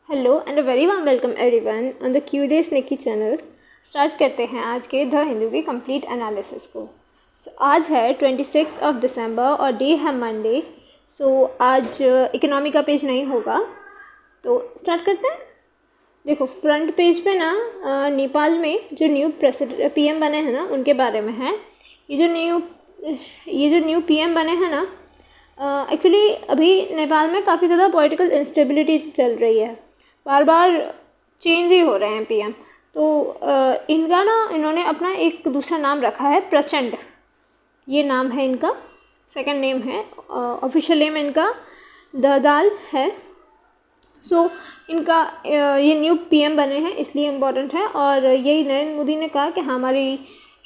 Hello and a very warm welcome everyone on the curious Nikki channel. Start करते हैं आज के the Hindu की कंप्लीट एनालिसिस को। आज है 26 दिसंबर और डे है मंडे। आज इकोनॉमी का पेज नहीं होगा, तो स्टार्ट करते हैं। देखो फ्रंट पेज पे ना नेपाल में जो न्यू पीएम बने हैं ना उनके बारे में है। ये जो न्यू पीएम बने हैं ना, एक्चुअली अभी नेपाल में काफ़ी ज़्यादा पॉलिटिकल इंस्टेबिलिटी चल रही है, बार बार चेंज ही हो रहे हैं पीएम। तो इन्होंने अपना एक दूसरा नाम रखा है प्रचंड, ये नाम है इनका, सेकंड नेम है। ऑफिशियल नेम इनका ददाल है। इनका ये न्यू पीएम बने हैं इसलिए इम्पोर्टेंट है। और यही नरेंद्र मोदी ने कहा कि हमारी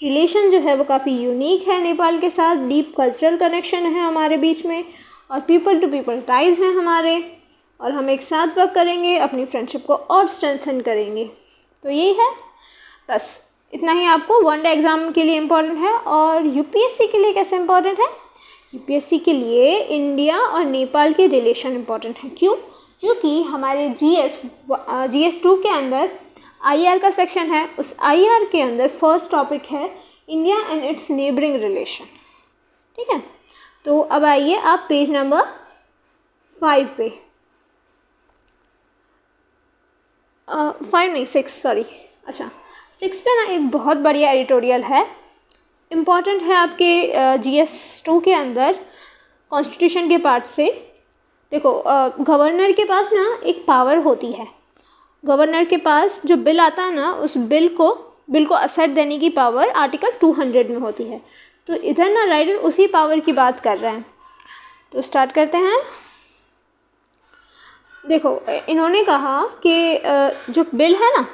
रिलेशन जो है वो काफ़ी यूनिक है नेपाल के साथ, डीप कल्चरल कनेक्शन है हमारे बीच में और पीपल टू पीपल टाइज हैं हमारे, और हम एक साथ वर्क करेंगे, अपनी फ्रेंडशिप को और स्ट्रेंथन करेंगे। तो यही है, बस इतना ही आपको वनडे एग्ज़ाम के लिए इम्पोर्टेंट है। और यूपीएससी के लिए कैसे इम्पोर्टेंट है? यूपीएससी के लिए इंडिया और नेपाल के रिलेशन इम्पोर्टेंट है। क्यों? क्योंकि हमारे GS 2 के अंदर IR का सेक्शन है, उस IR के अंदर फर्स्ट टॉपिक है India and it's neighbouring relation. ठीक है, तो अब आइए आप पेज नंबर 5 पे, 5 नहीं 6 सॉरी, अच्छा 6 पे ना एक बहुत बढ़िया एडिटोरियल है, इम्पॉर्टेंट है आपके GS 2 के अंदर कॉन्स्टिट्यूशन के पार्ट से। देखो गवर्नर के पास ना एक पावर होती है, गवर्नर के पास जो बिल आता है ना उस बिल को असर देने की पावर आर्टिकल 200 में होती है। तो इधर ना राइटर उसी पावर की बात कर रहे हैं। तो स्टार्ट करते हैं। देखो इन्होंने कहा कि जो बिल है ना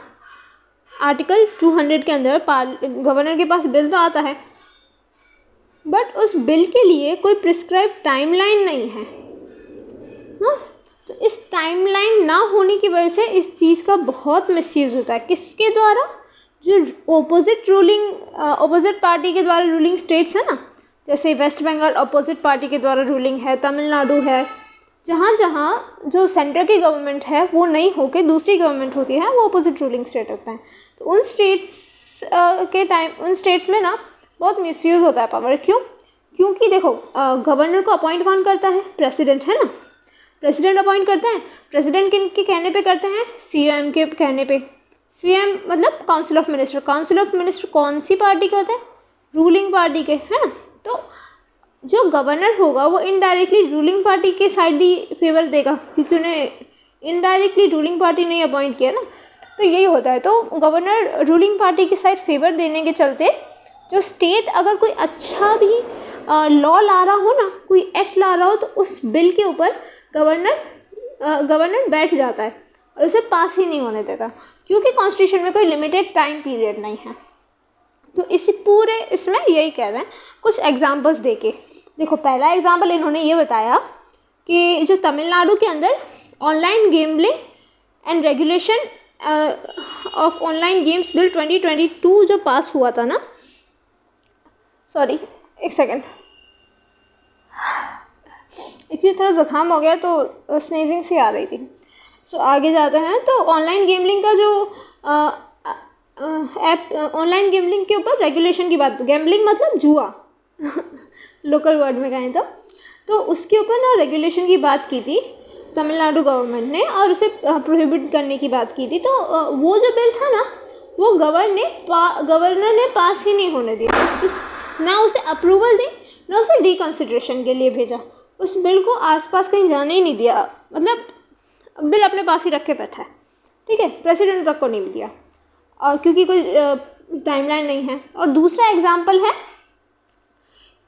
आर्टिकल 200 के अंदर गवर्नर के पास बिल तो आता है, बट उस बिल के लिए कोई प्रिस्क्राइब टाइमलाइन नहीं है। हाँ, तो इस टाइमलाइन ना होने की वजह से इस चीज़ का बहुत मिसयूज़ होता है। किसके द्वारा? जो ऑपोजिट पार्टी के द्वारा रूलिंग स्टेट्स है ना, जैसे वेस्ट बंगाल ऑपोजिट पार्टी के द्वारा रूलिंग है, तमिलनाडु है, जहाँ जहाँ जो सेंटर की गवर्नमेंट है वो नहीं होकर दूसरी गवर्नमेंट होती है, वो ऑपोजिट रूलिंग स्टेट होता है। तो उन स्टेट्स में ना बहुत मिसयूज़ होता है पावर। क्यों? क्योंकि देखो गवर्नर को अपॉइंट कौन करता है? प्रेसिडेंट है ना, प्रेसिडेंट अपॉइंट करते हैं। प्रेसिडेंट किनके कहने पे करते हैं? CM के कहने पे। CM मतलब council of minister. Council of minister कौन सी पार्टी के होते हैं? रूलिंग पार्टी के, है ना। तो जो गवर्नर होगा वो इनडायरेक्टली रूलिंग पार्टी के साइड ही फेवर देगा, क्योंकि उन्हें इनडायरेक्टली रूलिंग पार्टी ने अपॉइंट किया ना। तो यही होता है। तो गवर्नर रूलिंग पार्टी के साइड फेवर देने के चलते जो स्टेट अगर कोई अच्छा भी लॉ ला रहा हो ना, कोई एक्ट ला रहा हो, तो उस बिल के ऊपर गवर्नर बैठ जाता है और उसे पास ही नहीं होने देता, क्योंकि कॉन्स्टिट्यूशन में कोई लिमिटेड टाइम पीरियड नहीं है। तो इसी पूरे इसमें यही कह रहे हैं कुछ एग्जांपल्स देके। देखो पहला एग्जांपल इन्होंने ये बताया कि जो तमिलनाडु के अंदर online gambling and regulation of online games bill 2022 जो पास हुआ था ना, सॉरी एक सेकेंड, एक्चुअली थोड़ा ज़ुकाम हो गया तो स्नीजिंग सी आ रही थी। सो आगे जाते हैं। तो ऑनलाइन गेमलिंग का जो ऐप, ऑनलाइन गेमलिंग के ऊपर रेगुलेशन की बात, गैम्बलिंग मतलब जुआ लोकल वर्ड में कहें तो उसके ऊपर ना रेगुलेशन की बात की थी तमिलनाडु गवर्नमेंट ने, और उसे प्रोहिबिट करने की बात की थी। तो वो जो बिल था ना वो गवर्नर ने पास ही नहीं होने दिया, ना उसे अप्रूवल दी, ना उसे रिकन्सिडरेशन के लिए भेजा। उस बिल को आसपास कहीं जाने ही नहीं दिया, मतलब बिल अपने पास ही रखे बैठा है। ठीक है, प्रेसिडेंट तक को नहीं दिया, और क्योंकि कोई टाइमलाइन नहीं है। और दूसरा एग्जांपल है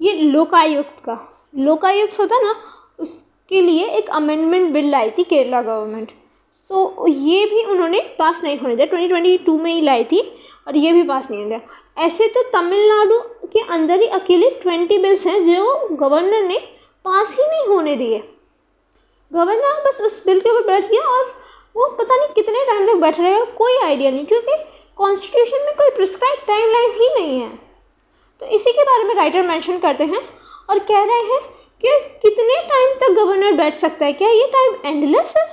ये लोकायुक्त का। लोकायुक्त होता ना, उसके लिए एक अमेंडमेंट बिल लाई थी केरला गवर्नमेंट। सो ये भी उन्होंने पास नहीं होने दिया, 2022 में ही लाई थी और ये भी पास नहीं होने दिया। ऐसे तो तमिलनाडु के अंदर ही अकेले 20 बिल्स हैं जो गवर्नर ने पास ही नहीं होने दिए। गवर्नर बस उस बिल के ऊपर बैठ गया और वो पता नहीं कितने टाइम तक बैठ रहेगा, कोई आइडिया नहीं, क्योंकि कॉन्स्टिट्यूशन में कोई प्रिस्क्राइब टाइमलाइन ही नहीं है। तो इसी के बारे में राइटर मेंशन करते हैं और कह रहे हैं कि कितने टाइम तक गवर्नर बैठ सकता है, क्या ये टाइम एंडलेस है?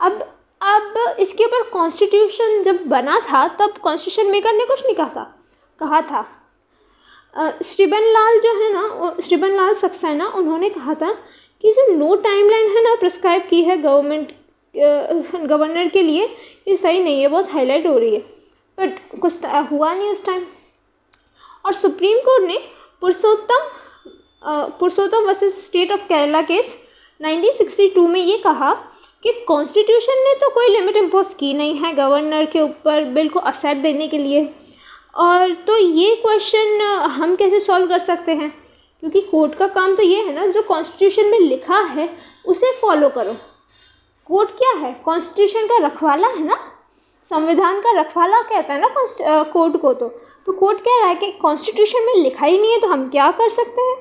अब इसके ऊपर कॉन्स्टिट्यूशन जब बना था तब कॉन्स्टिट्यूशन मेकर ने कुछ नहीं कहा था। श्रीबन लाल सक्सेना उन्होंने कहा था कि जो नो टाइमलाइन है ना प्रिस्क्राइब की है गवर्नर के लिए, ये सही नहीं है, बहुत हाईलाइट हो रही है, बट कुछ हुआ नहीं उस टाइम। और सुप्रीम कोर्ट ने Purushottam versus state of Kerala case 1962 में ये कहा कि कॉन्स्टिट्यूशन ने तो कोई लिमिट इम्पोज की नहीं है गवर्नर के ऊपर बिल को एक्सेप्ट देने के लिए, और तो ये क्वेश्चन हम कैसे सॉल्व कर सकते हैं, क्योंकि कोर्ट का काम तो ये है ना, जो कॉन्स्टिट्यूशन में लिखा है उसे फॉलो करो। कोर्ट क्या है, कॉन्स्टिट्यूशन का रखवाला है ना, संविधान का रखवाला कहता है ना कोर्ट को। तो कोर्ट कह रहा है कि कॉन्स्टिट्यूशन में लिखा ही नहीं है तो हम क्या कर सकते हैं।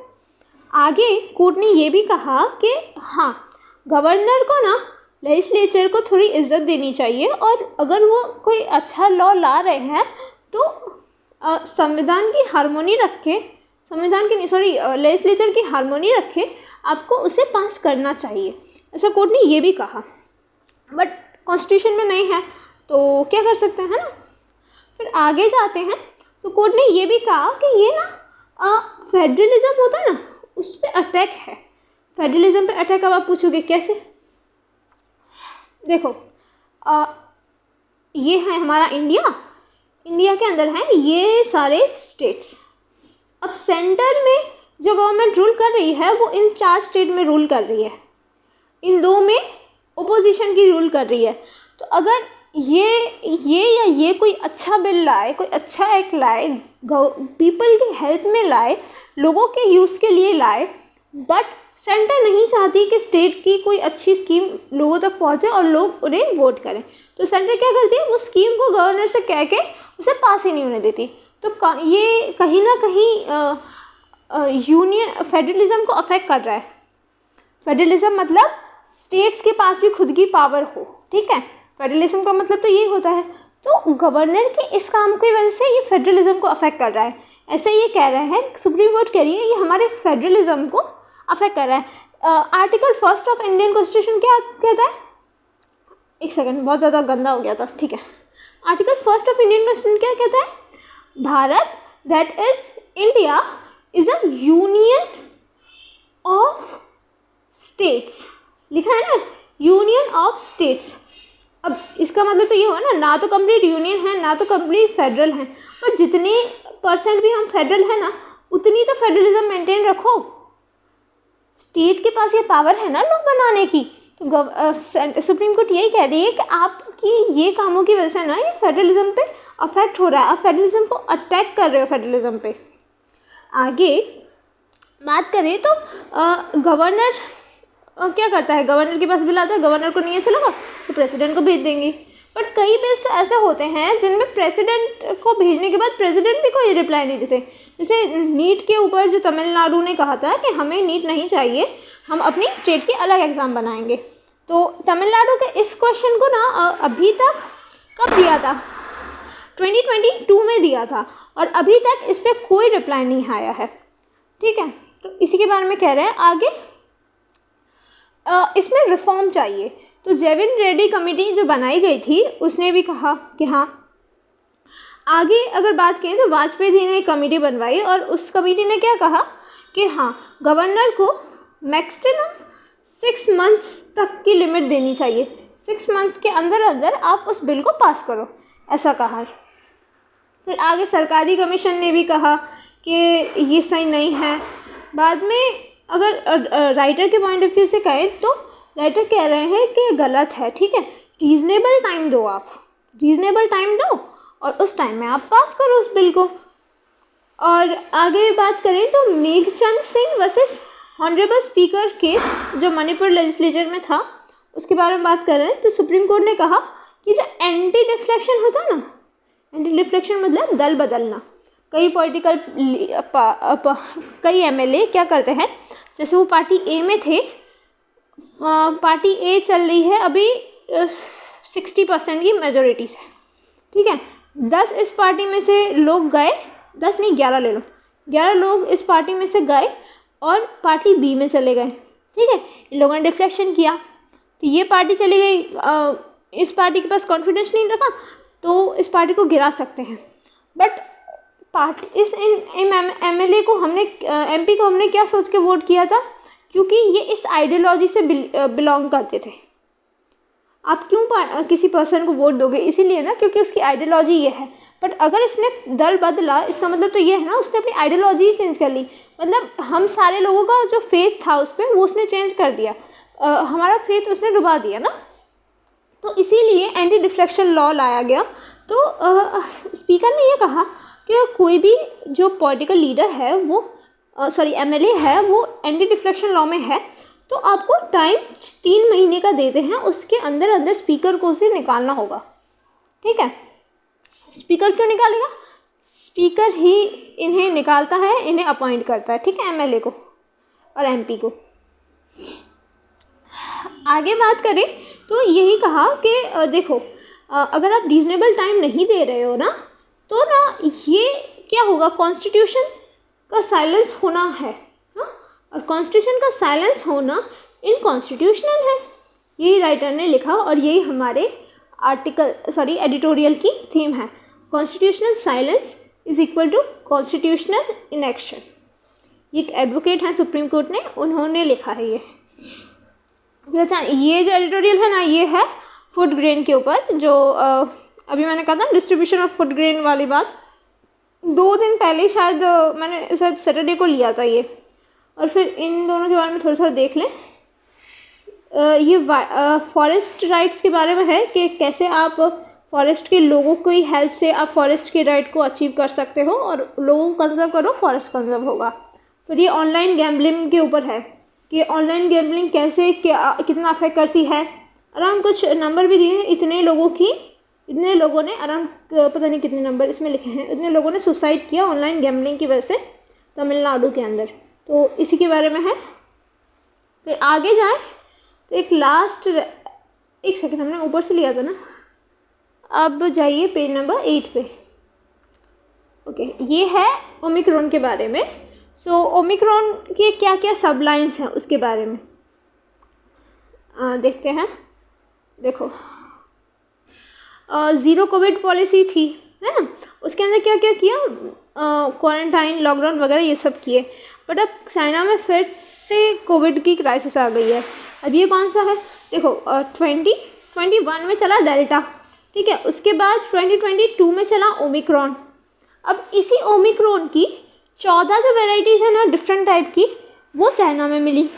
आगे कोर्ट ने ये भी कहा कि हाँ, गवर्नर को ना लेजिस्लेचर को थोड़ी इज्जत देनी चाहिए, और अगर वो कोई अच्छा लॉ ला रहे हैं तो संविधान की हार्मोनी रख के, लेजिस्लेचर की हार्मोनी रख के आपको उसे पास करना चाहिए, ऐसा कोर्ट ने ये भी कहा। बट कॉन्स्टिट्यूशन में नहीं है तो क्या कर सकते हैं ना। फिर आगे जाते हैं तो कोर्ट ने ये भी कहा कि ये ना फेडरलिज्म होता है ना, उस पर अटैक है। फेडरलिज्म पे अटैक, अब आप पूछोगे कैसे। देखो ये है हमारा इंडिया के अंदर है ये सारे स्टेट्स। अब सेंटर में जो गवर्नमेंट रूल कर रही है वो इन 4 स्टेट में रूल कर रही है, इन 2 में ओपोजिशन की रूल कर रही है। तो अगर ये कोई अच्छा बिल लाए, कोई अच्छा एक्ट लाए, पीपल की हेल्प में लाए, लोगों के यूज़ के लिए लाए, बट सेंटर नहीं चाहती कि स्टेट की कोई अच्छी स्कीम लोगों तक पहुंचे और लोग उन्हें वोट करें, तो सेंटर क्या करती है, वो स्कीम को गवर्नर से कह के उसे पास ही नहीं होने देती। तो ये कहीं ना कहीं यूनियन फेडरलिज्म को अफेक्ट कर रहा है। फेडरलिज्म मतलब स्टेट्स के पास भी खुद की पावर हो, ठीक है। फेडरलिज्म का मतलब तो यही होता है। तो गवर्नर के इस काम की वजह से ये फेडरलिज्म को अफेक्ट कर रहा है, ऐसे ये कह रहे हैं, सुप्रीम कोर्ट कह रही है ये हमारे फेडरलिज्म को अफेक्ट कर रहा है। आर्टिकल 1 ऑफ इंडियन कॉन्स्टिट्यूशन क्या कहता है, एक सेकंड, बहुत ज़्यादा गंदा हो गया था, ठीक है। आर्टिकल 1 ऑफ इंडियन कॉन्स्टिट्यूशन क्या कहता है, Bharat that is India is a union of states, लिखा है ना, यूनियन ऑफ स्टेट्स। अब इसका मतलब तो ये हुआ ना तो कंप्लीट यूनियन है ना तो कंप्लीट फेडरल है, पर जितने % भी हम फेडरल है ना उतनी तो फेडरलिज्म मेंटेन रखो। स्टेट के पास ये पावर है ना लॉ बनाने की। तो सुप्रीम कोर्ट यही कह रही है कि आपकी ये कामों की वजह से ना ये फेडरलिज्म पे अफेक्ट हो रहा है, आप फेडरलिज्म को अटैक कर रहे हो फेडरलिज्म पे। आगे बात करें तो गवर्नर क्या करता है, गवर्नर के पास बिल आता है, गवर्नर को नहीं अच्छा लगा तो प्रेसिडेंट को भेज देंगे। बट कई बिल्स तो ऐसे होते हैं जिनमें प्रेसिडेंट को भेजने के बाद प्रेसिडेंट भी कोई रिप्लाई नहीं देते। जैसे नीट के ऊपर जो तमिलनाडु ने कहा था कि हमें नीट नहीं चाहिए, हम अपनी स्टेट की अलग एग्ज़ाम बनाएंगे। तो तमिलनाडु के इस क्वेश्चन को ना अभी तक कब दिया था, 2022 में दिया था, और अभी तक इस पर कोई रिप्लाई नहीं आया है, ठीक है। तो इसी के बारे में कह रहे हैं। आगे इसमें रिफॉर्म चाहिए। तो जेविन रेड्डी कमेटी जो बनाई गई थी उसने भी कहा कि हाँ, आगे अगर बात करें तो वाजपेयी जी ने एक कमेटी बनवाई और उस कमेटी ने क्या कहा कि हाँ, गवर्नर को मैक्सिमम 6 मंथ्स तक की लिमिट देनी चाहिए, 6 मंथ के अंदर अंदर आप उस बिल को पास करो, ऐसा कहा। फिर आगे सरकारी कमीशन ने भी कहा कि ये सही नहीं है। बाद में अगर राइटर के पॉइंट ऑफ व्यू से कहें तो राइटर कह रहे हैं कि गलत है, ठीक है। रीज़नेबल टाइम दो, आप रीज़नेबल टाइम दो और उस टाइम में आप पास करो उस बिल को। और आगे बात करें तो Meghchand Singh versus honourable speaker case जो मणिपुर लेजिस्लेचर में था उसके बारे में बात कर रहे हैं। तो सुप्रीम कोर्ट ने कहा कि जो एंटी डिफ्लेक्शन होता है ना, एंटी डिफ्लेक्शन मतलब दल बदलना, कई पॉलिटिकल कई MLA क्या करते हैं, जैसे वो पार्टी A में थे, पार्टी A चल रही है अभी 60% की मेजोरिटी से, ठीक है। 10 इस पार्टी में से लोग गए, 10 नहीं 11 ले लो, 11 लोग इस पार्टी में से गए और पार्टी B में चले गए, ठीक है। इन लोगों ने डिफ्लेक्शन किया तो ये पार्टी चली गई, इस पार्टी के पास कॉन्फिडेंस नहीं रखा तो इस पार्टी को गिरा सकते हैं। बट पार्टी इस MLA को हमने MP को हमने क्या सोच के वोट किया था, क्योंकि ये इस आइडियोलॉजी से बिलोंग करते थे। आप क्यों किसी पर्सन को वोट दोगे, इसीलिए ना क्योंकि उसकी आइडियोलॉजी ये है। बट अगर इसने दल बदला, इसका मतलब तो ये है ना उसने अपनी आइडियोलॉजी ही चेंज कर ली। मतलब हम सारे लोगों का जो फेथ था उस पर वो उसने चेंज कर दिया, हमारा फेथ उसने डुबा दिया ना। तो इसीलिए एंटी डिफ्लेक्शन लॉ लाया गया। तो स्पीकर ने ये कहा कि कोई भी जो पॉलिटिकल लीडर है वो MLA है वो एंटी डिफ्लेक्शन लॉ में है, तो आपको टाइम 3 महीने का देते हैं, उसके अंदर अंदर स्पीकर को उसे निकालना होगा। ठीक है, स्पीकर क्यों निकालेगा, स्पीकर ही इन्हें निकालता है, इन्हें अपॉइंट करता है। ठीक है, MLA को और MP को। आगे बात करें तो यही कहा कि देखो अगर आप रीजनेबल टाइम नहीं दे रहे हो ना, तो ना ये क्या होगा, कॉन्स्टिट्यूशन का साइलेंस होना है। हाँ, और कॉन्स्टिट्यूशन का साइलेंस होना इनकॉन्स्टिट्यूशनल है, यही राइटर ने लिखा और यही हमारे एडिटोरियल की थीम है। Constitutional silence is equal to constitutional inaction. ये एक एडवोकेट हैं सुप्रीम कोर्ट ने, उन्होंने लिखा है ये। अच्छा, ये जो एडिटोरियल है ना, ये है फूड ग्रेन के ऊपर, जो अभी मैंने कहा था डिस्ट्रीब्यूशन ऑफ फूड ग्रेन वाली बात, 2 दिन पहले शायद मैंने शायद सैटरडे को लिया था ये। और फिर इन दोनों के बारे में थोड़ा देख लें। ये फॉरेस्ट राइट्स के बारे में है कि कैसे आप फॉरेस्ट के लोगों की हेल्प से आप फॉरेस्ट के राइट को अचीव कर सकते हो, और लोगों को कंजर्व करो, फॉरेस्ट कंजर्व होगा। फिर ये ऑनलाइन गैम्बलिंग के ऊपर है कि ऑनलाइन गैम्बलिंग कैसे कितना अफेक्ट करती है। अराउंड कुछ नंबर भी दिए हैं, इतने लोगों ने अराउंड पता नहीं कितने नंबर इसमें लिखे हैं, इतने लोगों ने सुसाइड किया ऑनलाइन गैम्बलिंग की वजह से तमिलनाडु के अंदर। तो इसी के बारे में है। फिर आगे जाएं तो एक सेकंड, हमने ऊपर से लिया था ना, अब जाइए पेज नंबर 8 पे। ओके, ये है ओमिक्रॉन के बारे में। सो ओमिक्रॉन के क्या क्या सबलाइन्स हैं उसके बारे में देखते हैं। देखो, 0 कोविड पॉलिसी थी, है ना, उसके अंदर क्या क्या किया, क्वारंटाइन, लॉकडाउन वगैरह ये सब किए। बट अब चाइना में फिर से कोविड की क्राइसिस आ गई है। अब ये कौन सा है, देखो 2021 में चला डेल्टा, ठीक है, उसके बाद 2022 में चला ओमिक्रॉन। अब इसी ओमिक्रॉन की 14 जो वेराइटीज़ है ना डिफरेंट टाइप की, वो चाइना में मिली।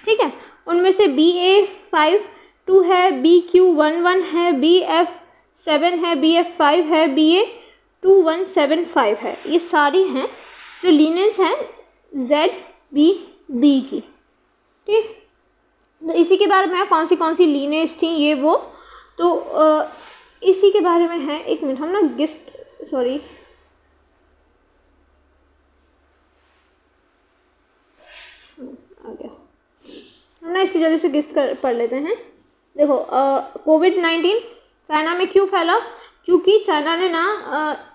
ठीक है, उनमें से BA.5.2 है, BQ.1.1 है, BF.7 है, BF.5 है, BA.2.1.7.5 है। ये सारी हैं जो लीनेज हैं ZBB की। ठीक, तो इसी के बारे में कौन सी लीनेज थी ये वो, तो इसी के बारे में है। एक मिनट, हम ना आ गया, हम ना इसकी जल्दी से गेस्ट पढ़ लेते हैं। देखो, कोविड-19 चाइना में क्यों फैला, क्योंकि चाइना ने ना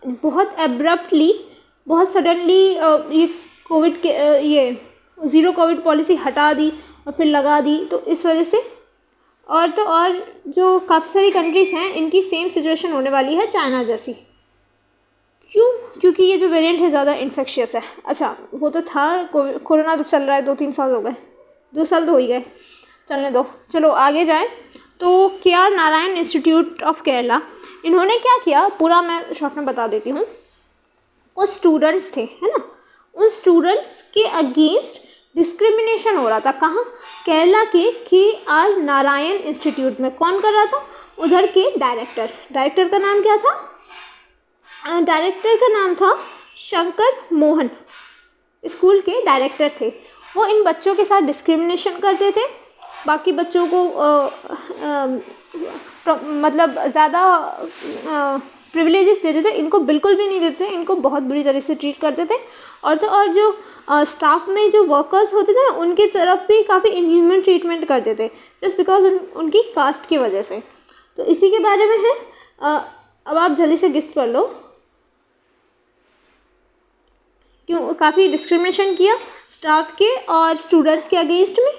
बहुत एब्रप्टली, बहुत सडनली ये कोविड के ये 0 कोविड पॉलिसी हटा दी और फिर लगा दी। तो इस वजह से और जो काफ़ी सारी कंट्रीज़ हैं इनकी सेम सिचुएशन होने वाली है चाइना जैसी। क्यों, क्योंकि ये जो वेरिएंट है ज़्यादा इन्फेक्शियस है। अच्छा, वो तो था, कोरोना तो चल रहा है, 2-3 साल हो गए, 2 साल तो हो ही गए, चलने दो। चलो आगे जाएं तो KR Narayan institute of Kerala, इन्होंने क्या किया, पूरा मैं शॉर्ट में बता देती हूँ। कुछ स्टूडेंट्स थे, है ना, उन स्टूडेंट्स के अगेंस्ट डिस्क्रिमिनेशन हो रहा था। कहाँ, केरला के KR नारायण इंस्टीट्यूट में। कौन कर रहा था, उधर के डायरेक्टर का नाम क्या था, डायरेक्टर का नाम था शंकर मोहन, स्कूल के डायरेक्टर थे। वो इन बच्चों के साथ डिस्क्रिमिनेशन करते थे, बाकी बच्चों को मतलब ज़्यादा प्रिविलेजेस देते थे, इनको बिल्कुल भी नहीं देते थे, इनको बहुत बुरी तरह से ट्रीट करते थे। और जो स्टाफ में जो वर्कर्स होते थे ना, उनकी तरफ भी काफ़ी इनह्यूमन ट्रीटमेंट करते थे, जस्ट बिकॉज उनकी कास्ट की वजह से। तो इसी के बारे में है। अब आप जल्दी से गेस कर लो, क्यों काफ़ी डिस्क्रिमिनेशन किया स्टाफ के और स्टूडेंट्स के अगेंस्ट में,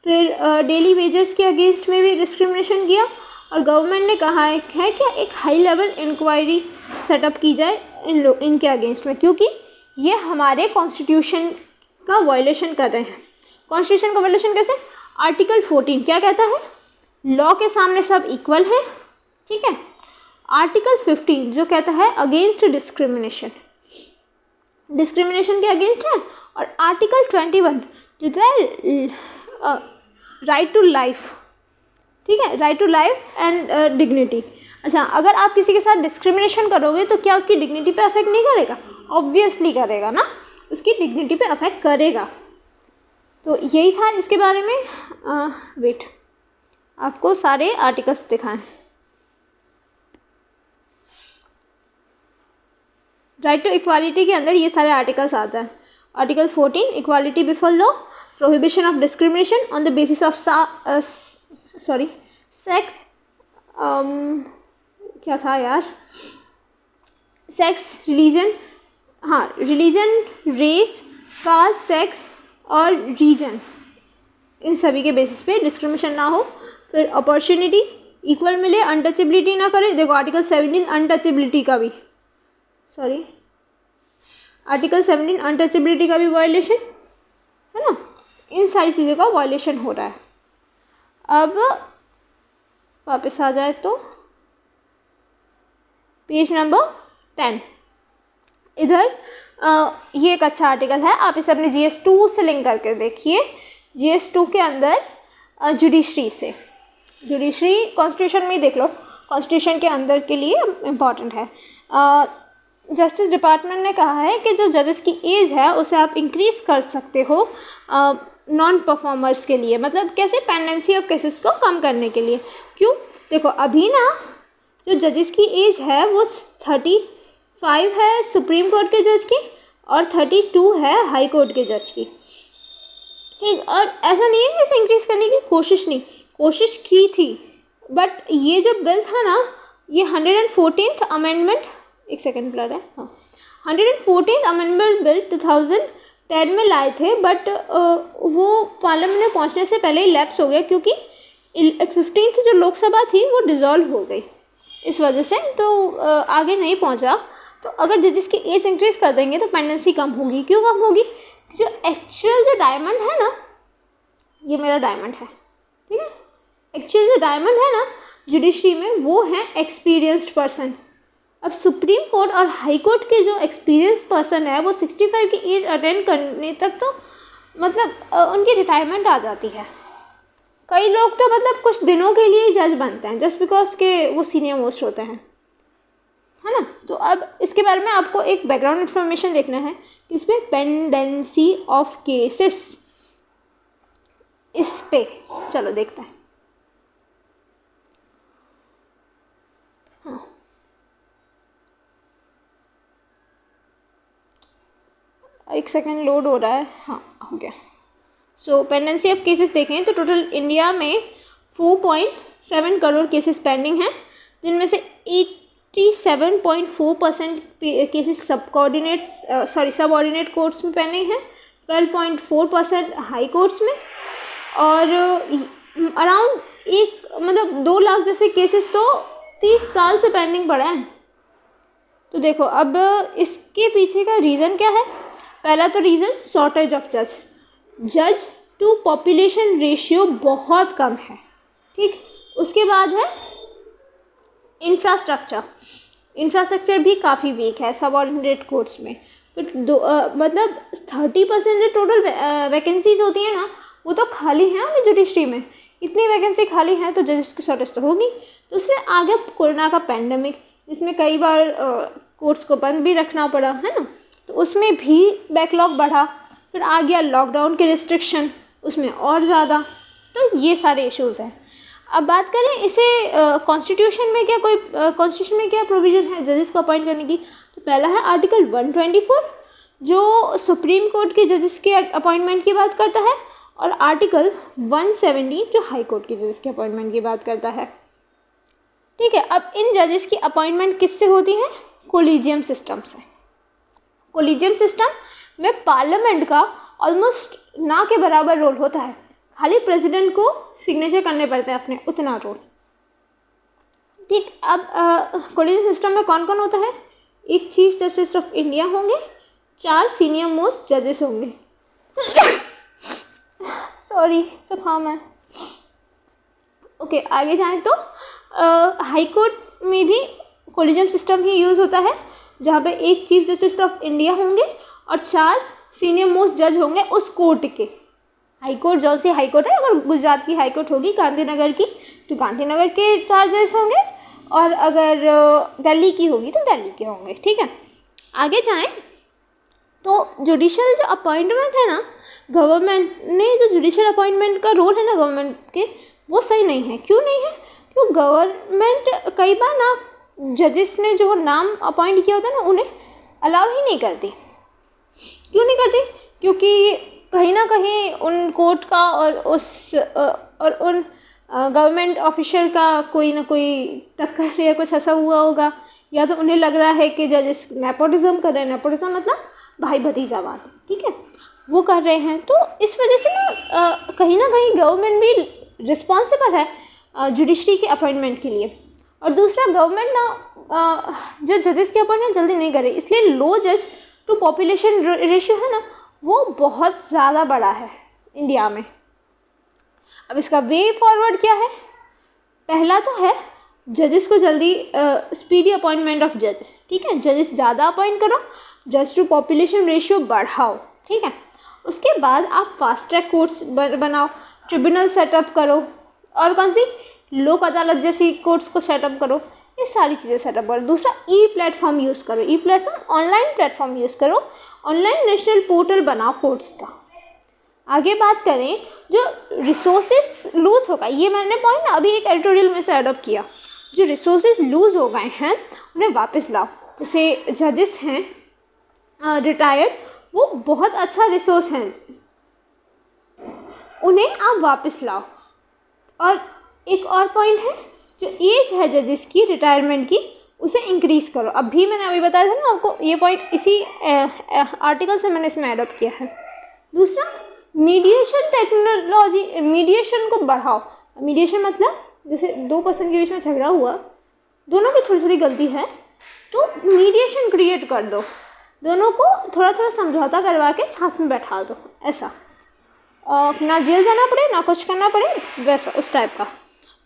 फिर डेली वेजर्स के अगेंस्ट में भी डिस्क्रिमिनेशन किया, और गवर्नमेंट ने कहा है कि एक हाई लेवल इंक्वायरी सेटअप की जाए इनके अगेंस्ट में, क्योंकि ये हमारे कॉन्स्टिट्यूशन का वायलेशन कर रहे हैं। कॉन्स्टिट्यूशन का वायलेशन कैसे? आर्टिकल 14 क्या कहता है? लॉ के सामने सब इक्वल है, ठीक है। आर्टिकल 15 जो कहता है अगेंस्ट डिस्क्रिमिनेशन, डिस्क्रिमिनेशन के अगेंस्ट है। और आर्टिकल 21 जो है राइट टू लाइफ, ठीक है, right to life and dignity. अच्छा, अगर आप किसी के साथ डिस्क्रिमिनेशन करोगे तो क्या उसकी डिग्निटी पे अफेक्ट नहीं करेगा? ऑब्वियसली करेगा ना, उसकी डिग्निटी पे अफेक्ट करेगा। तो यही था इसके बारे में। वेट, आपको सारे आर्टिकल्स दिखाएं। राइट टू इक्वालिटी के अंदर ये सारे आर्टिकल्स आते हैं। Article 14 equality before law, prohibition of discrimination on the basis of sex, क्या था यार, सेक्स, रिलीजन, हाँ रिलीजन, रेस, कास्ट, सेक्स और रीजन, इन सभी के बेसिस पे डिस्क्रिमिनेशन ना हो। फिर अपॉर्चुनिटी इक्वल मिले, अनटचेबिलिटी ना करे। देखो आर्टिकल 17 अनटचेबिलिटी का भी, सॉरी आर्टिकल 17 अनटचेबिलिटी का भी वायलेशन है ना। इन सारी चीज़ों का वायलेशन हो रहा है। अब वापस आ जाए तो पेज नंबर 10, इधर ये एक अच्छा आर्टिकल है, आप इसे अपने GS2 से लिंक करके देखिए। GS2 के अंदर जुडिशरी से, जुडिशरी कॉन्स्टिट्यूशन में ही देख लो, कॉन्स्टिट्यूशन के अंदर के लिए इम्पॉर्टेंट है। जस्टिस डिपार्टमेंट ने कहा है कि जो जजेस की एज है उसे आप इंक्रीज़ कर सकते हो नॉन परफॉर्मर्स के लिए, मतलब कैसे, पेंडेंसी ऑफ केसेस को कम करने के लिए। क्यों? देखो अभी ना जो जजेस की एज है वो 35 है सुप्रीम कोर्ट के जज की, और 32 है हाई कोर्ट के जज की, ठीक। और ऐसा नहीं है कि इसे इंक्रीज़ करने की कोशिश की थी, बट ये जो बिल था ना, ये 114th अमेंडमेंट, एक सेकेंड ब्लर है, हाँ 114th अमेंडमेंट बिल 2010 में लाए थे, बट वो पार्लियामेंट में पहुंचने से पहले ही लैप्स हो गया, क्योंकि 15th जो लोकसभा थी वो डिज़ोल्व हो गई, इस वजह से तो आगे नहीं पहुंचा। तो अगर जजेस की एज इंक्रीज़ कर देंगे तो पेंडेंसी कम होगी। क्यों कम होगी? जो एक्चुअल जो डायमंड है ना, ये मेरा डायमंड है, ठीक है, एक्चुअल जो डायमंड है ना जुडिशरी में, वो है एक्सपीरियंस्ड पर्सन। अब सुप्रीम कोर्ट और हाई कोर्ट के जो एक्सपीरियंस पर्सन है वो 65 की एज अटेंड करने तक तो मतलब उनकी रिटायरमेंट आ जाती है। कई लोग तो मतलब कुछ दिनों के लिए जज बनते हैं जस्ट बिकॉज के वो सीनियर मोस्ट होते हैं, है ना। तो अब इसके बारे में आपको एक बैकग्राउंड इन्फॉर्मेशन देखना है, इसमें पेंडेंसी ऑफ केसेस, इस पे चलो देखते हैं। हाँ, एक सेकेंड लोड हो रहा है, हाँ हो गया। सो पेंडेंसी ऑफ केसेस देखें तो टोटल इंडिया में 4.7 करोड़ केसेस पेंडिंग हैं, जिनमें से 87.4% केसेस सबऑर्डिनेट कोर्ट्स में पेंडिंग है, 12.4% हाई कोर्ट्स में, और अराउंड 2 लाख जैसे केसेस तो 30 साल से पेंडिंग पड़े हैं। तो देखो अब इसके पीछे का रीज़न क्या है। पहला तो रीज़न शॉर्टेज ऑफ जज टू पॉपुलेशन रेशियो बहुत कम है, ठीक। उसके बाद है इंफ्रास्ट्रक्चर भी काफ़ी वीक है सबऑर्डिनेट कोर्ट्स में। फिर 30% जो टोटल वैकेंसीज होती हैं ना, वो तो खाली हैं हमें जुडिशरी में। इतनी वैकेंसी खाली है तो जजेस की शॉर्टेज तो होगी। दूसरे आगे कोरोना का पैंडमिक, जिसमें कई बार कोर्ट्स को बंद भी रखना पड़ा, है ना, तो उसमें भी बैकलॉग बढ़ा। फिर आ गया लॉकडाउन के रिस्ट्रिक्शन, उसमें और ज़्यादा। तो ये सारे इश्यूज़ हैं। अब बात करें इसे कॉन्स्टिट्यूशन में क्या प्रोविज़न है जजेस को अपॉइंट करने की। तो पहला है आर्टिकल 124 जो सुप्रीम कोर्ट के जजेस के अपॉइंटमेंट की बात करता है, और आर्टिकल 170 जो हाई कोर्ट के जजेस के अपॉइंटमेंट की बात करता है, ठीक है। अब इन जजेस की अपॉइंटमेंट किससे होती है? कोलिजियम सिस्टम से। कोलिजियम सिस्टम में पार्लियामेंट का ऑलमोस्ट ना के बराबर रोल होता है। खाली प्रेसिडेंट को सिग्नेचर करने पड़ते हैं अपने, उतना रोल। ठीक, अब कोलिशन सिस्टम में कौन कौन होता है? एक चीफ जस्टिस ऑफ इंडिया होंगे, 4 सीनियर मोस्ट जजेस होंगे। सॉरी जुकाम है। ओके, आगे जाएं तो हाई कोर्ट में भी कोलिशन सिस्टम ही यूज़ होता है, जहाँ पे एक चीफ जस्टिस ऑफ इंडिया होंगे और 4 सीनियर मोस्ट जज होंगे उस कोर्ट के। हाई कोर्ट जो सी हाई कोर्ट है, अगर गुजरात की हाई कोर्ट होगी गांधीनगर की, तो गांधीनगर के 4 जज होंगे, और अगर दिल्ली की होगी तो दिल्ली के होंगे। ठीक है, आगे जाएं तो जुडिशल जो अपॉइंटमेंट है ना, गवर्नमेंट ने जो जुडिशल अपॉइंटमेंट का रोल है ना गवर्नमेंट के, वो सही नहीं है। क्यों नहीं है? क्योंकि गवर्नमेंट कई बार ना जजेस ने जो नाम अपॉइंट किया होता है ना, उन्हें अलाउ ही नहीं करती। क्यों नहीं करती? क्योंकि कहीं ना कहीं उन कोर्ट का और उन गवर्नमेंट ऑफिसर का कोई ना कोई टक्कर या कुछ ऐसा हुआ होगा, या तो उन्हें लग रहा है कि जजेस नेपोटिज्म कर रहे हैं। नेपोटिज्म मतलब भाई भतीजावाद, ठीक है, वो कर रहे हैं। तो इस वजह से ना कहीं गवर्नमेंट भी रिस्पॉन्सिबल है जुडिशरी के अपॉइंटमेंट के लिए। और दूसरा, गवर्नमेंट ना जो जजेस के अपॉइंटमेंट जल्दी नहीं कर रही, इसलिए लो जज टू पॉपुलेशन रेशियो है ना, वो बहुत ज़्यादा बड़ा है इंडिया में। अब इसका वे फॉरवर्ड क्या है? पहला तो है जजेस को जल्दी स्पीडी अपॉइंटमेंट ऑफ जजेस। ठीक है, जजेस ज़्यादा अपॉइंट करो, जज टू पॉपुलेशन रेशियो बढ़ाओ। ठीक है, उसके बाद आप फास्ट ट्रैक कोर्ट्स बनाओ, ट्रिब्यूनल सेटअप करो, और कौन सी लोक अदालत जैसी कोर्ट्स को सेटअप करो, ये सारी चीज़ें सेटअप करो। दूसरा, ई प्लेटफॉर्म यूज़ करो। ई प्लेटफॉर्म ऑनलाइन प्लेटफॉर्म यूज़ करो, ऑनलाइन नेशनल पोर्टल बनाओ कोर्ट्स का। आगे बात करें, जो रिसोर्सेज लूज़ होगा, ये मैंने पॉइंट ना अभी एक एडिटोरियल में से एडॉप्ट किया, जो रिसोर्सेज लूज़ हो गए हैं उन्हें वापस लाओ। जैसे जजेस हैं रिटायर्ड, वो बहुत अच्छा रिसोर्स हैं, उन्हें आप वापस लाओ। और एक और पॉइंट है, जो एज है जजेस की रिटायरमेंट की, उसे इंक्रीज़ करो। अभी मैंने बताया था ना आपको, ये पॉइंट इसी आर्टिकल से मैंने इसमें एडॉप्ट किया है। दूसरा, मीडिएशन टेक्नोलॉजी, मीडिएशन को बढ़ाओ। मीडिएशन मतलब जैसे 2 पर्सन के बीच में झगड़ा हुआ, दोनों की थोड़ी थोड़ी गलती है, तो मीडिएशन क्रिएट कर दो, दोनों को थोड़ा थोड़ा समझौता करवा के साथ में बैठा दो, ऐसा ना जेल जाना पड़े ना कुछ करना पड़े, वैसा उस टाइप का।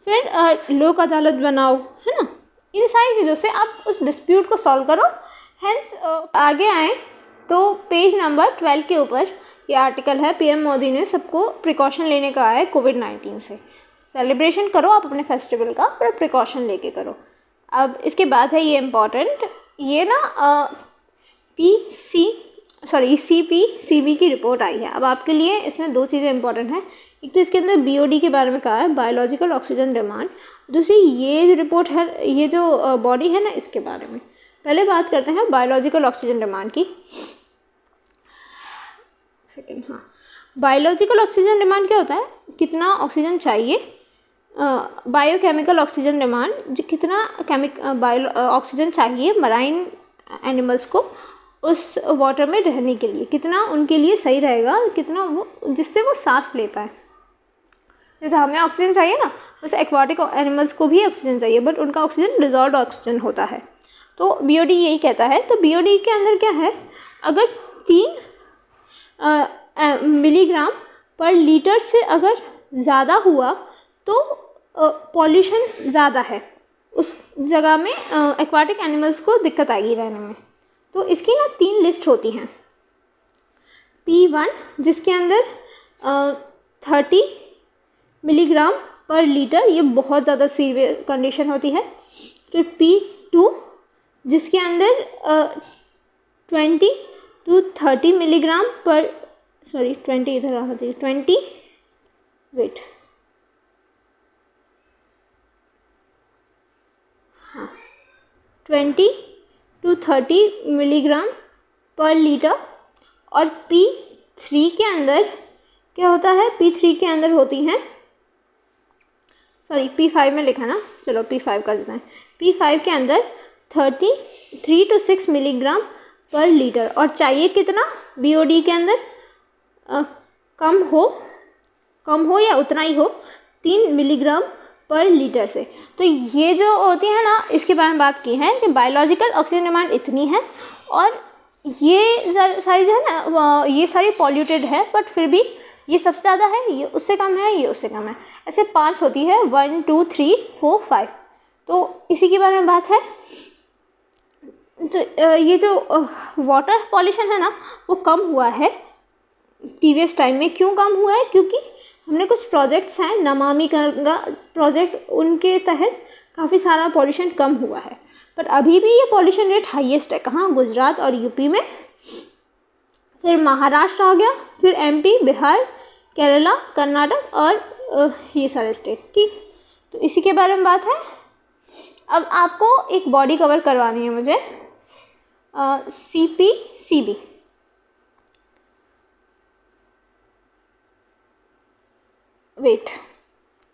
फिर लोक अदालत बनाओ, है ना। इन सारी चीज़ों से आप उस डिस्प्यूट को सॉल्व करो। हेंस आगे आए तो पेज नंबर 12 के ऊपर ये आर्टिकल है, पीएम मोदी ने सबको प्रिकॉशन लेने का है कोविड-19 से। सेलिब्रेशन करो आप अपने फेस्टिवल का, पर प्रिकॉशन लेके करो। अब इसके बाद है ये इम्पॉर्टेंट, ये ना CPCB की रिपोर्ट आई है। अब आपके लिए इसमें 2 चीज़ें इंपॉर्टेंट हैं। एक तो इसके अंदर BOD के बारे में कहा है, बायोलॉजिकल ऑक्सीजन डिमांड। दूसरी, ये जो रिपोर्ट है, ये जो बॉडी है ना, इसके बारे में पहले बात करते हैं बायोलॉजिकल ऑक्सीजन डिमांड की। सेकेंड, हाँ, बायोलॉजिकल ऑक्सीजन डिमांड क्या होता है? कितना ऑक्सीजन चाहिए। बायोकेमिकल ऑक्सीजन डिमांड, जो कितना ऑक्सीजन चाहिए मराइन एनिमल्स को उस वाटर में रहने के लिए, कितना उनके लिए सही रहेगा, कितना वो जिससे वो सांस ले पाए। जैसे हमें ऑक्सीजन चाहिए ना, वैसे एक्वाटिक एनिमल्स को भी ऑक्सीजन चाहिए, बट उनका ऑक्सीजन डिजॉल्व्ड ऑक्सीजन होता है। तो BOD यही कहता है। तो BOD के अंदर क्या है, अगर 3 मिलीग्राम पर लीटर से अगर ज़्यादा हुआ तो पॉल्यूशन ज़्यादा है, उस जगह में एक्वाटिक एनिमल्स को दिक्कत आएगी रहने में। तो इसकी ना 3 लिस्ट होती हैं। P1 जिसके अंदर 30 मिलीग्राम पर लीटर, ये बहुत ज़्यादा सीवियर कंडीशन होती है। फिर P2 जिसके अंदर 20 to 30 मिलीग्राम पर 20 इधर आ जाइए 20 वेट हाँ 20 to 30 मिलीग्राम पर लीटर। और P3 के अंदर क्या होता है, P3 के अंदर होती हैं, P5 में लिखा ना, चलो P5 कर देते हैं। P5 के अंदर 33 to 6 मिलीग्राम पर लीटर। और चाहिए कितना BOD के अंदर, कम हो कम हो या उतना ही हो 3 मिलीग्राम पर लीटर से। तो ये जो होती है ना, इसके बारे में बात की है कि बायोलॉजिकल ऑक्सीजन डिमांड इतनी है और ये सारी जो है ना ये सारी पॉल्यूटेड है, बट फिर भी ये सबसे ज़्यादा है, ये उससे कम है, ये उससे कम है, ऐसे 5 होती है, 1 2 3 4 5। तो इसी के बारे में बात है। तो ये जो वाटर पॉल्यूशन है ना वो कम हुआ है प्रीवियस टाइम में। क्यों कम हुआ है? क्योंकि हमने कुछ प्रोजेक्ट्स हैं, नमामि गंगा प्रोजेक्ट, उनके तहत काफ़ी सारा पॉल्यूशन कम हुआ है। पर अभी भी ये पॉल्यूशन रेट हाईएस्ट है। कहाँ? गुजरात और यूपी में, फिर महाराष्ट्र आ गया, फिर एमपी, बिहार, केरला, कर्नाटक और ये सारे स्टेट। ठीक, तो इसी के बारे में बात है। अब आपको एक बॉडी कवर करवानी है मुझे, CPCB। वेट,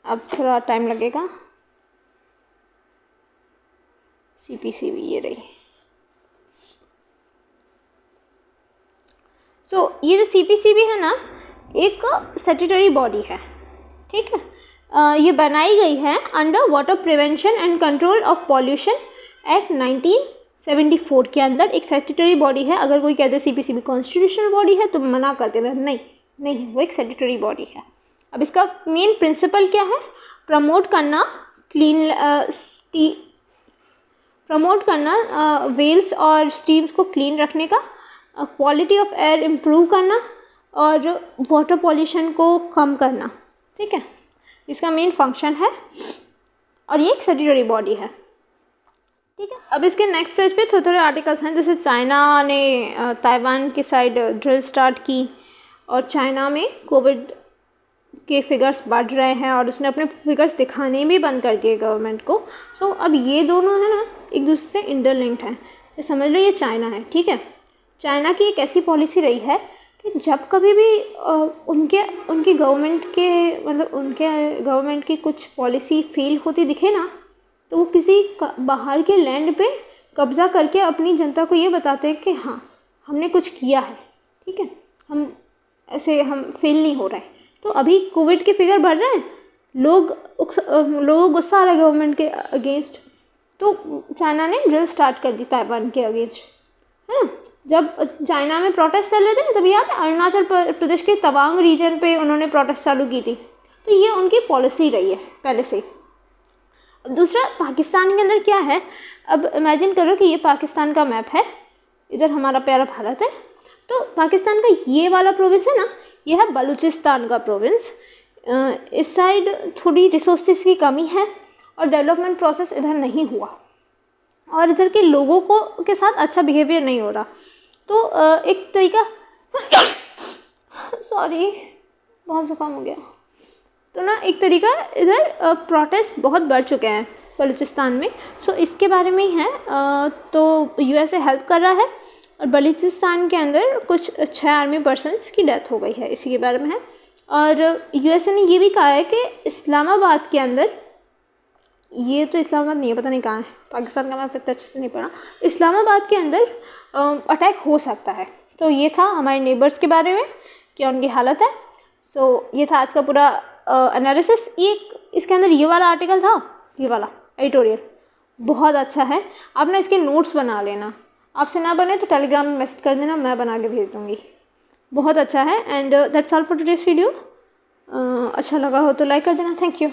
अब थोड़ा टाइम लगेगा। CPCB ये रही। ये जो CPCB है ना, एक स्टैट्यूटरी बॉडी है। ठीक है, ये बनाई गई है under water prevention and control of pollution act 1974 के अंदर। एक स्टैट्यूटरी बॉडी है। अगर कोई कहते CPCB कॉन्स्टिट्यूशनल बॉडी है तो मना कर देना, नहीं, वो एक स्टैट्यूटरी बॉडी है। अब इसका मेन प्रिंसिपल क्या है? प्रमोट करना वेल्स और स्ट्रीम्स को क्लीन रखने का, क्वालिटी ऑफ एयर इम्प्रूव करना और वाटर पॉल्यूशन को कम करना। ठीक है, इसका मेन फंक्शन है और ये एक स्टैट्यूटरी बॉडी है। ठीक है, अब इसके नेक्स्ट पेज पे थोड़े थोड़े आर्टिकल्स हैं। जैसे चाइना ने ताइवान की साइड ड्रिल स्टार्ट की और चाइना में कोविड के फिगर्स बढ़ रहे हैं और उसने अपने फिगर्स दिखाने भी बंद कर दिए गवर्नमेंट को। अब ये दोनों है ना एक दूसरे से इंटरलिंक्ड हैं। तो समझ लो ये चाइना है। ठीक है, चाइना की एक ऐसी पॉलिसी रही है कि जब कभी भी उनके गवर्नमेंट की कुछ पॉलिसी फेल होती दिखे ना, तो वो किसी बाहर के लैंड पे कब्ज़ा करके अपनी जनता को ये बताते हैं कि हाँ हमने कुछ किया है। ठीक है, हम फेल नहीं हो रहे हैं। तो अभी कोविड के फिगर बढ़ रहे हैं, लोगों को गुस्सा आ रहा है गवर्नमेंट के अगेंस्ट, तो चाइना ने ड्रिल स्टार्ट कर दी ताइवान के अगेंस्ट, है ना। जब चाइना में प्रोटेस्ट चल रहे थे तभी याद है अरुणाचल प्रदेश के तवांग रीजन पे उन्होंने प्रोटेस्ट चालू की थी। तो ये उनकी पॉलिसी रही है पहले से। अब दूसरा, पाकिस्तान के अंदर क्या है, अब इमेजिन करो कि ये पाकिस्तान का मैप है, इधर हमारा प्यारा भारत है। तो पाकिस्तान का ये वाला प्रोविंस है ना, ये है बलूचिस्तान का प्रोविंस। इस साइड थोड़ी रिसोर्सेज की कमी है और डेवलपमेंट प्रोसेस इधर नहीं हुआ और इधर के लोगों के साथ अच्छा बिहेवियर नहीं हो रहा। तो एक तरीका सॉरी बहुत ज़ुकाम हो गया। तो ना एक तरीका इधर प्रोटेस्ट बहुत बढ़ चुके हैं बलूचिस्तान में। इसके बारे में ही है। तो USA हेल्प कर रहा है और बलूचिस्तान के अंदर कुछ 6 आर्मी पर्सन्स की डेथ हो गई है, इसी के बारे में है। और USA ने ये भी कहा है कि इस्लामाबाद के अंदर, ये तो इस्लामाबाद नहीं है, पता नहीं कहाँ है, पाकिस्तान का मैं इतना अच्छे से नहीं पढ़ा, इस्लामाबाद के अंदर अटैक हो सकता है। तो ये था हमारे नेबर्स के बारे में, क्या उनकी हालत है। ये था आज का पूरा एनालिसिस। इसके अंदर ये वाला आर्टिकल था, ये वाला एडिटोरियल बहुत अच्छा है, आप ना इसके नोट्स बना लेना। आपसे ना बने तो टेलीग्राम में मैसेज कर देना, मैं बना के भेज दूँगी। बहुत अच्छा है। And that's all for today's video. अच्छा लगा हो तो लाइक कर देना। Thank you.